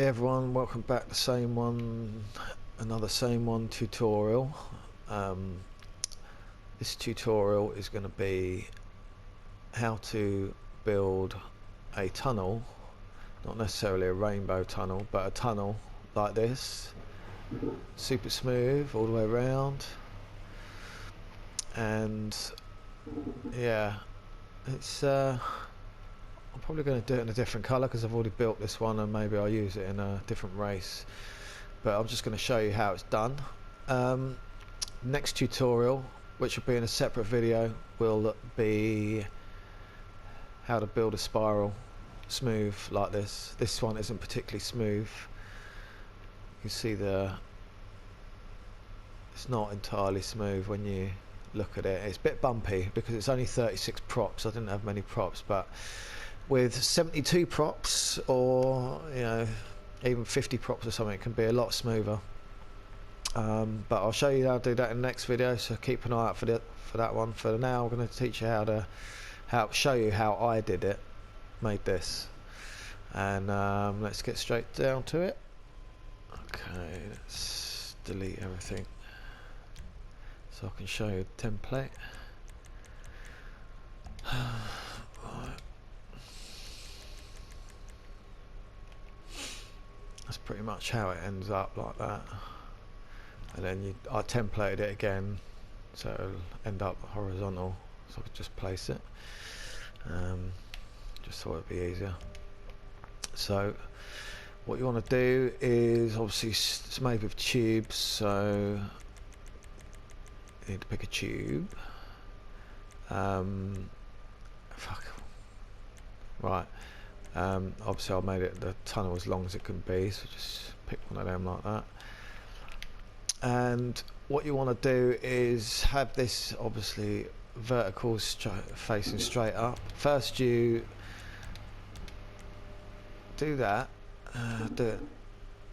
Hey everyone, welcome back to another same one tutorial. This tutorial is going to be how to build a tunnel, not necessarily a rainbow tunnel, but a tunnel like this, super smooth all the way around. And yeah, it's I'm probably going to do it in a different colour because I've already built this one, and maybe I'll use it in a different race, but I'm just going to show you how it's done. Next tutorial, which will be in a separate video, will be how to build a spiral smooth like this. This one isn't particularly smooth. You see it's not entirely smooth when you look at it. It's a bit bumpy because it's only 36 props. I didn't have many props, but with 72 props, or even 50 props or something, it can be a lot smoother. But I'll show you how to do that in the next video, so keep an eye out for that one. For now, I'm going to teach you show you how I made this, and let's get straight down to it. Okay, let's delete everything so I can show you the template. Right. That's pretty much how it ends up, like that. And then I templated it again so it'll end up horizontal, so I could just place it. Just thought it'd be easier. So what you want to do is, obviously it's made with tubes, so you need to pick a tube. Right. Obviously I made it the tunnel as long as it can be, so just pick one of them like that. And what you want to do is have this obviously vertical, facing straight up. First you do that, do it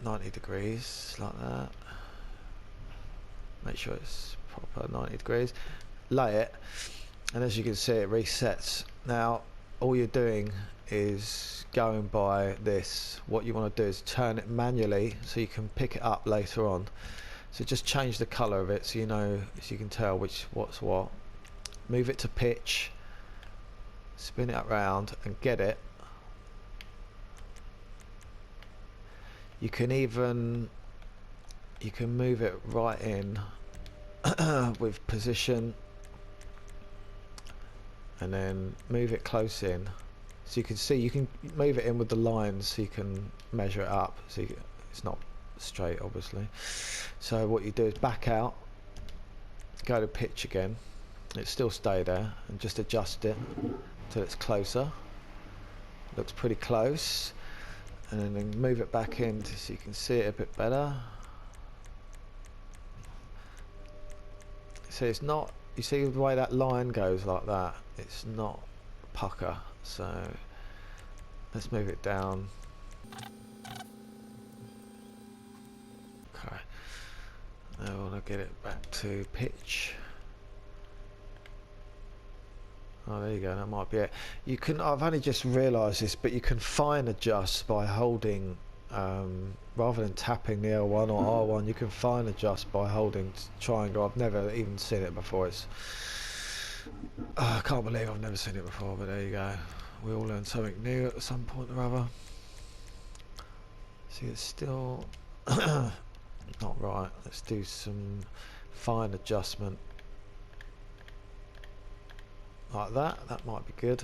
90 degrees like that. Make sure it's proper 90 degrees. Lay it, and as you can see it resets. Now all you're doing is going by this. What you want to do is turn it manually so you can pick it up later on. So just change the colour of it so you can tell what's what. Move it to pitch, spin it around and get it. You can move it right in with position, and then move it close in. So you can see, you can move it in with the lines so you can measure it up, so it's not straight obviously. So what you do is back out, go to pitch again, it still stay there, and just adjust it till it's closer. Looks pretty close, and then move it back in so you can see it a bit better. So it's not, you see the way that line goes like that, it's not pucker. So let's move it down. Okay, now I want to get it back to pitch. Oh, there you go, that might be it. You can, I've only just realised this, but you can fine adjust by holding, rather than tapping the L1 or R1, you can fine adjust by holding triangle. I've never even seen it before. I can't believe I've never seen it before, but there you go. We all learn something new at some point or other. See, it's still not right. Let's do some fine adjustment like that. That might be good.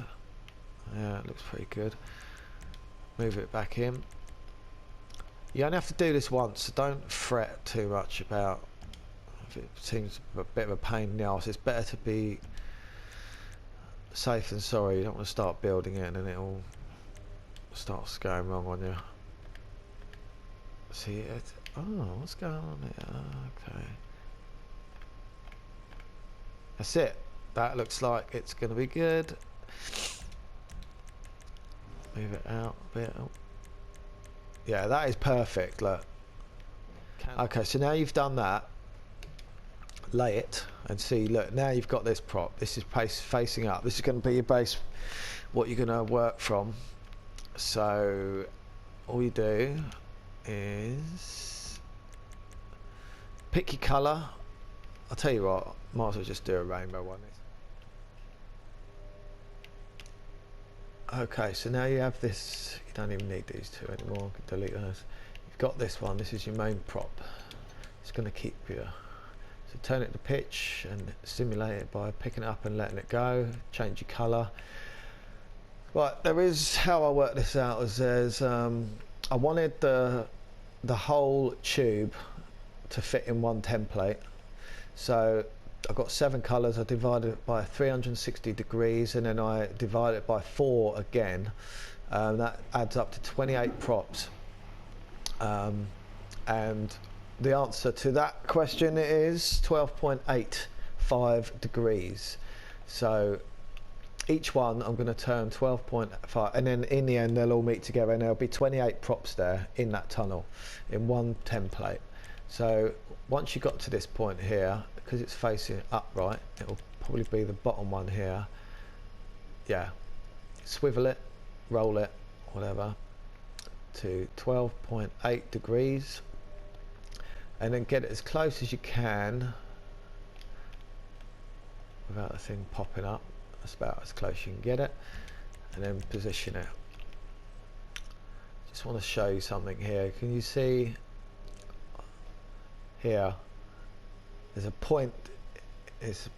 Yeah, it looks pretty good. Move it back in. You only have to do this once, so don't fret too much about if it seems a bit of a pain in the arse. It's better to be safe than sorry. You don't want to start building it and then it all starts going wrong on you. See it? Oh, what's going on here? Okay, that's it. That looks like it's going to be good. Move it out a bit. Oh. Yeah, that is perfect. Look. Okay, so now you've done that, lay it and see. Look, now you've got this prop. This is facing up. This is going to be your base, what you're going to work from. So all you do is pick your colour. I'll tell you what, might as well just do a rainbow one. Okay, so now you have this. You don't even need these two anymore. I can delete those. You've got this one. This is your main prop. It's going to keep you. So turn it to pitch and simulate it by picking it up and letting it go. Change your colour. Right, there is how I work this out. Is there's I wanted the whole tube to fit in one template. So I've got 7 colours. I divided it by 360 degrees, and then I divide it by 4 again. That adds up to 28 props. And the answer to that question is 12.85 degrees. So each one I'm going to turn 12.5, and then in the end they'll all meet together, and there'll be 28 props there in that tunnel in one template. So once you got to this point here, because it's facing upright, it will probably be the bottom one here. Yeah, swivel it, roll it, whatever, to 12.8 degrees, and then get it as close as you can without the thing popping up. That's about as close as you can get it, and then position it. Just want to show you something here. Can you see here? There's a point. It's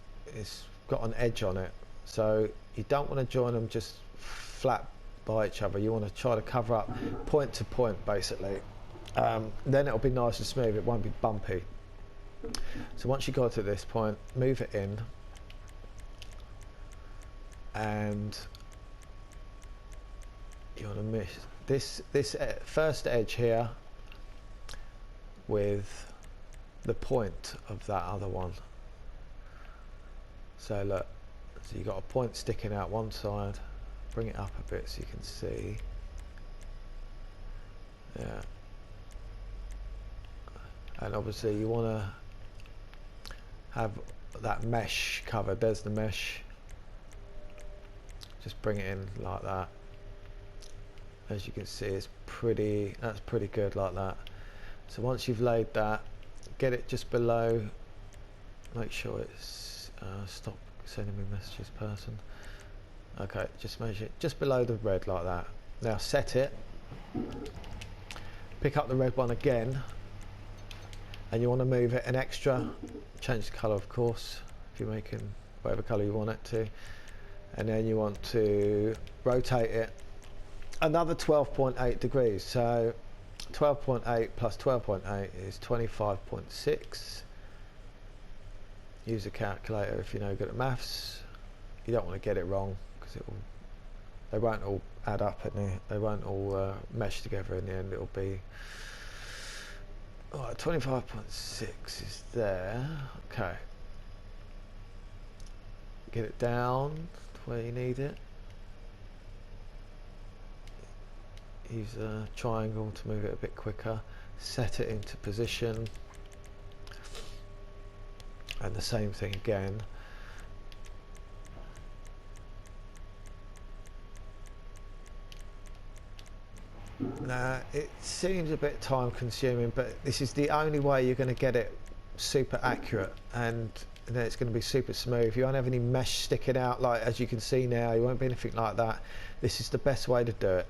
got an edge on it, so you don't want to join them just flat by each other. You want to try to cover up point to point, basically. Then it'll be nice and smooth. It won't be bumpy. So once you got to this point, move it in, and you want to miss this first edge here with the point of that other one. So look, so you got a point sticking out one side. Bring it up a bit so you can see. Yeah. And obviously you want to have that mesh covered. There's the mesh. Just bring it in like that. As you can see, it's pretty. That's pretty good like that. So once you've laid that, get it just below. Make sure it's stop sending me messages, person. Okay, just measure it just below the red like that. Now set it. Pick up the red one again, and you want to move it an extra. Change the colour, of course, if you're making whatever colour you want it to. And then you want to rotate it another 12.8 degrees. So 12.8 plus 12.8 is 25.6. Use a calculator if you know good at maths. You don't want to get it wrong, because they won't all add up and they won't all mesh together in the end. It'll be 25.6 is there. Okay, get it down to where you need it. Use a triangle to move it a bit quicker. Set it into position, and the same thing again. Now it seems a bit time consuming, but this is the only way you're going to get it super accurate, and then it's going to be super smooth. You won't have any mesh sticking out, like as you can see now. You won't be anything like that. This is the best way to do it.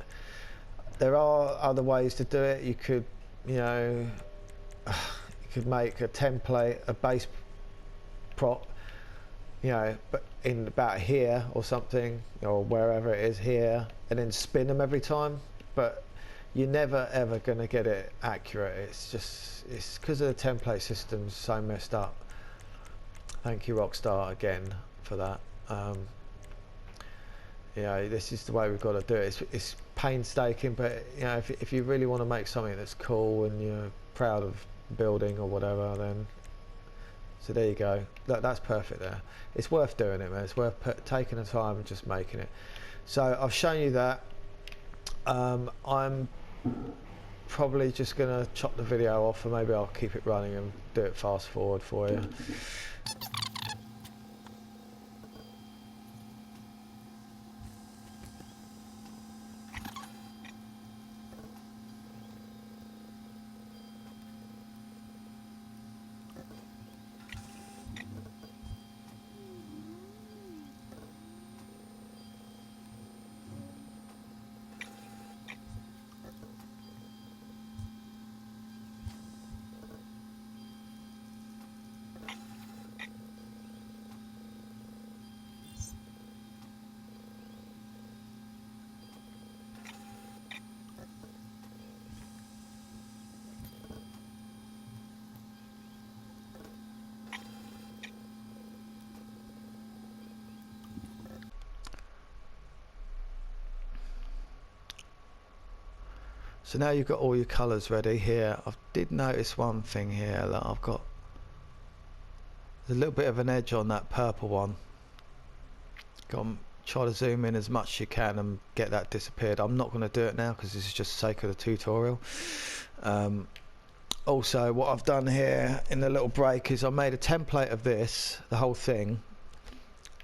There are other ways to do it. You could, you know, you could make a template, a base prop, you know, but in about here or something, or wherever it is here, and then spin them every time. But you're never ever going to get it accurate. It's just, it's because of the template system's so messed up. Thank you, Rockstar, again for that. You know, this is the way we've got to do it. It's painstaking, but you know, if you really want to make something that's cool and you're proud of building or whatever, then so there you go. That's perfect there. It's worth doing it, man. It's worth taking the time and just making it. So I've shown you that. I'm probably just gonna chop the video off, or maybe I'll keep it running and do it fast forward for you. So now you've got all your colours ready here. I did notice one thing here that I've got. There's a little bit of an edge on that purple one. Got to try to zoom in as much as you can and get that disappeared. I'm not going to do it now because this is just the sake of the tutorial. Also, what I've done here in the little break is I made a template of this, the whole thing.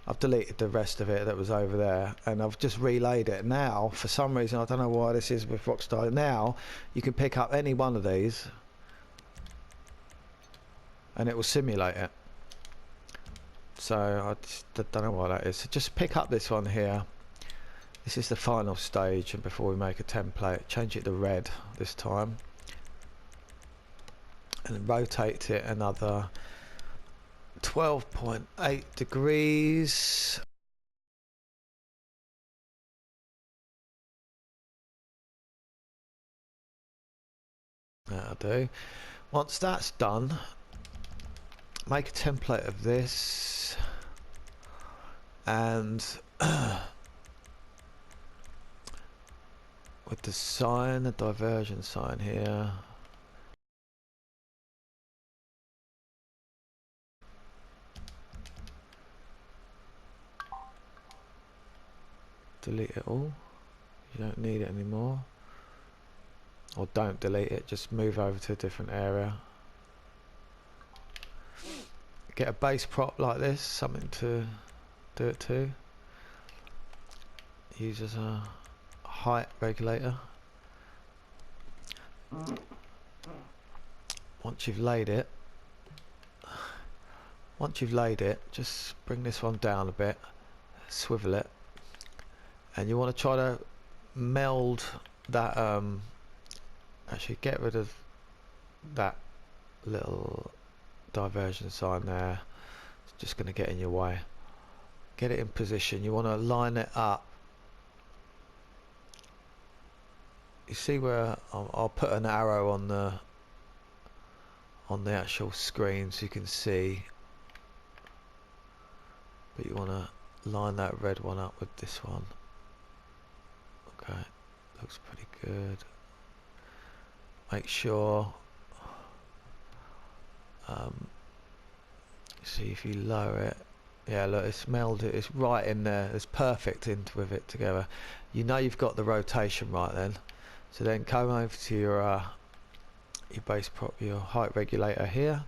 I've deleted the rest of it that was over there, and I've just relayed it. Now, for some reason, I don't know why this is with Rockstar, now you can pick up any one of these and it will simulate it. So I just don't know why that is. So just pick up this one here. This is the final stage, and before we make a template, change it to red this time, and rotate it another 12.8 degrees. That'll do. Once that's done, make a template of this, and with the sign, the diversion sign here, delete it all. You don't need it anymore, or don't delete it, just move over to a different area. Get a base prop like this, something to do it to. Use as a height regulator. Once you've laid it, just bring this one down a bit, swivel it, and you want to try to meld that. Actually, get rid of that little diversion sign there. It's just going to get in your way. Get it in position. You want to line it up. You see where I'll put an arrow on the actual screen so you can see, but you want to line that red one up with this one. Okay, looks pretty good. Make sure, see if you lower it, yeah, look, it's melded, it's right in there, it's perfect with it together. You know you've got the rotation right then. So then come over to your base prop, your height regulator here,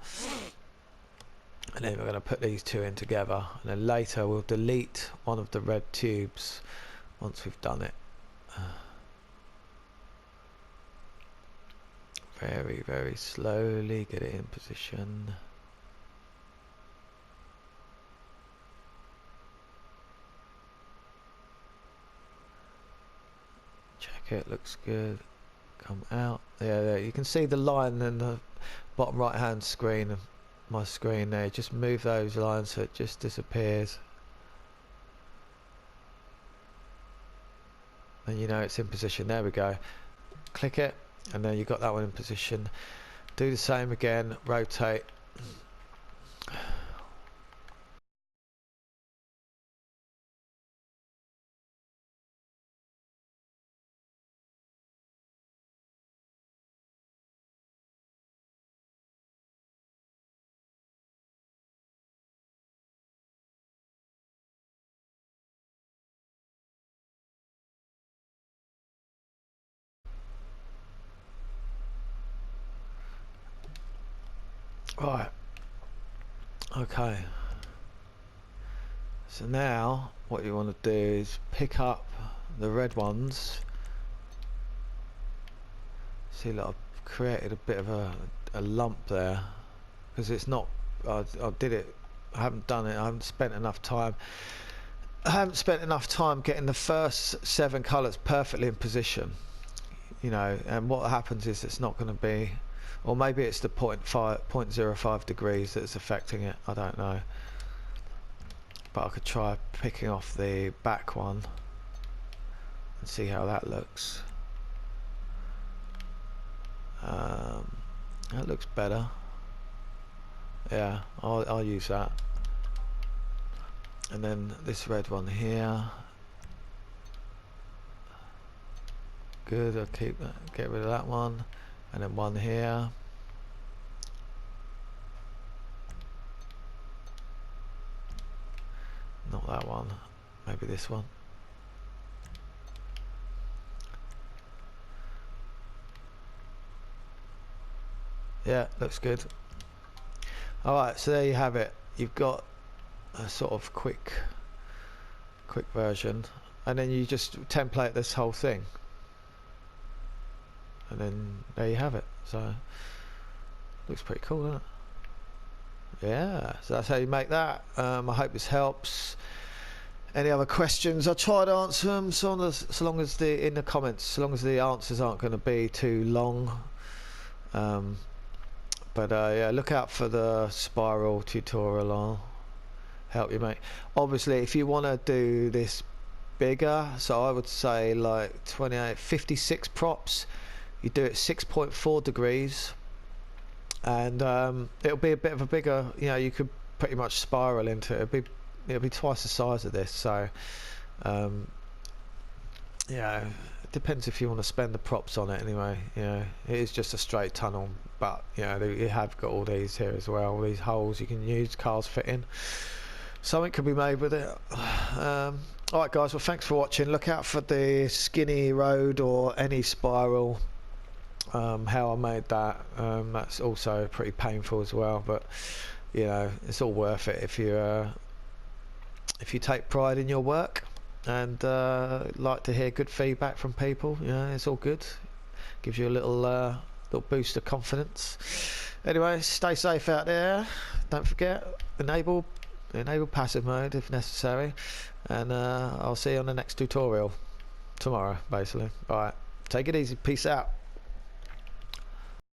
and then we're going to put these two in together, and then later we'll delete one of the red tubes once we've done it. Very, very slowly get it in position. Check it, looks good. Come out. Yeah, there you can see the line in the bottom right hand screen of my screen there. Just move those lines so it just disappears. And you know it's in position. There we go. Click it, and then you've got that one in position. Do the same again, rotate. Right, okay, so now what you want to do is pick up the red ones. See, look, I've created a bit of a lump there because it's not, I did it, I haven't done it, I haven't spent enough time getting the first 7 colours perfectly in position, you know, and what happens is it's not going to be, or maybe it's the 0.05 degrees that's affecting it, I don't know. But I could try picking off the back one and see how that looks. That looks better. Yeah, I'll use that. And then this red one here. good. I'll keep that, get rid of that one, and then one here. Not that one, maybe this one. Yeah, looks good. Alright, so there you have it. You've got a sort of quick version, and then you just template this whole thing, and then there you have it. So looks pretty cool, doesn't it? Yeah, so that's how you make that. I hope this helps. Any other questions? I try to answer them so long as in the comments, so long as the answers aren't going to be too long. But yeah, look out for the spiral tutorial. I'll help you, mate. Obviously, if you want to do this bigger, so I would say like 56 props, you do it 6.4 degrees, and it'll be a bit of a bigger, you know, you could pretty much spiral into it. It'll be twice the size of this. So yeah, it depends if you want to spend the props on it anyway. You know, it is just a straight tunnel, but you know, you have got all these here as well, all these holes you can use, cars fit in. Something can be made with it. Alright guys, well thanks for watching. Look out for the skinny road or any spiral, how I made that. That's also pretty painful as well, but you know, it's all worth it if you take pride in your work and like to hear good feedback from people. You know, it's all good. Gives you a little boost of confidence. Anyway, stay safe out there. Don't forget, enable passive mode if necessary, and I'll see you on the next tutorial tomorrow, basically. Alright, take it easy. Peace out.